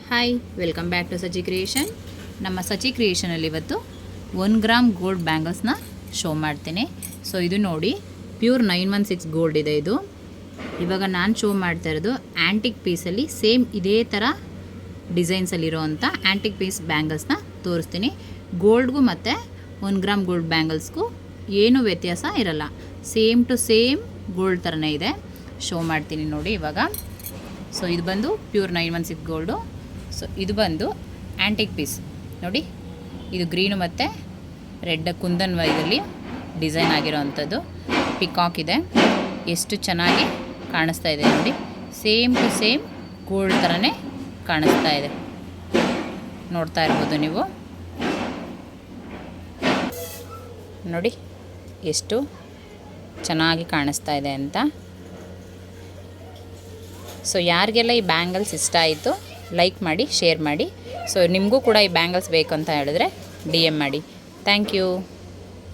Hi welcome back to Sachi Creation. ನಮ್ಮ ಸಚಿ ಕ್ರಿಯೇಷನಲ್ಲಿ ಇವತ್ತು 1 ಗ್ರಾಮ್ ಗೋಲ್ಡ್ ಬ್ಯಾಂಗಲ್ಸ್ನ ಶೋ ಮಾಡ್ತೀನಿ. ಸೊ ಇದು ನೋಡಿ ಪ್ಯೂರ್ 916 ಗೋಲ್ಡ್ ಇದೆ. ಇದು ಇವಾಗ ನಾನು ಶೋ ಮಾಡ್ತಾ ಇರೋದು ಆ್ಯಂಟಿಕ್ ಪೀಸಲ್ಲಿ ಸೇಮ್ ಇದೇ ಥರ ಡಿಸೈನ್ಸಲ್ಲಿರೋವಂಥ ಆ್ಯಂಟಿಕ್ ಪೀಸ್ ಬ್ಯಾಂಗಲ್ಸ್ನ ತೋರಿಸ್ತೀನಿ. ಗೋಲ್ಡ್ಗೂ ಮತ್ತು 1 ಗ್ರಾಮ್ ಗೋಲ್ಡ್ ಬ್ಯಾಂಗಲ್ಸ್ಗೂ ಏನೂ ವ್ಯತ್ಯಾಸ ಇರಲ್ಲ, ಸೇಮ್ ಟು ಸೇಮ್ ಗೋಲ್ಡ್ ಥರನೇ ಇದೆ. ಶೋ ಮಾಡ್ತೀನಿ ನೋಡಿ ಇವಾಗ. ಸೊ ಇದು ಬಂದು ಪ್ಯೂರ್ 916 ಗೋಲ್ಡು. ಸೊ ಇದು ಬಂದು ಆ್ಯಂಟಿಕ್ ಪೀಸ್ ನೋಡಿ, ಇದು ಗ್ರೀನು ಮತ್ತು ರೆಡ್ ಕುಂದನ್ ಇದರಲ್ಲಿ ಡಿಸೈನ್ ಆಗಿರೋವಂಥದ್ದು. ಪಿಕಾಕ್ ಇದೆ, ಎಷ್ಟು ಚೆನ್ನಾಗಿ ಕಾಣಿಸ್ತಾ ಇದೆ ನೋಡಿ. ಸೇಮ್ ಟು ಸೇಮ್ ಗೋಲ್ಡ್ ಥರನೇ ಕಾಣಿಸ್ತಾ ಇದೆ, ನೋಡ್ತಾ ಇರ್ಬೋದು ನೀವು ನೋಡಿ ಎಷ್ಟು ಚೆನ್ನಾಗಿ ಕಾಣಿಸ್ತಾ ಇದೆ ಅಂತ. ಸೊ ಯಾರಿಗೆಲ್ಲ ಈ ಬ್ಯಾಂಗಲ್ಸ್ ಇಷ್ಟ ಆಯಿತು ಲೈಕ್ ಮಾಡಿ, ಶೇರ್ ಮಾಡಿ. ಸೊ ನಿಮಗೂ ಕೂಡ ಈ ಬ್ಯಾಂಗಲ್ಸ್ ಬೇಕು ಅಂತ ಹೇಳಿದ್ರೆ DM ಮಾಡಿ. Thank you.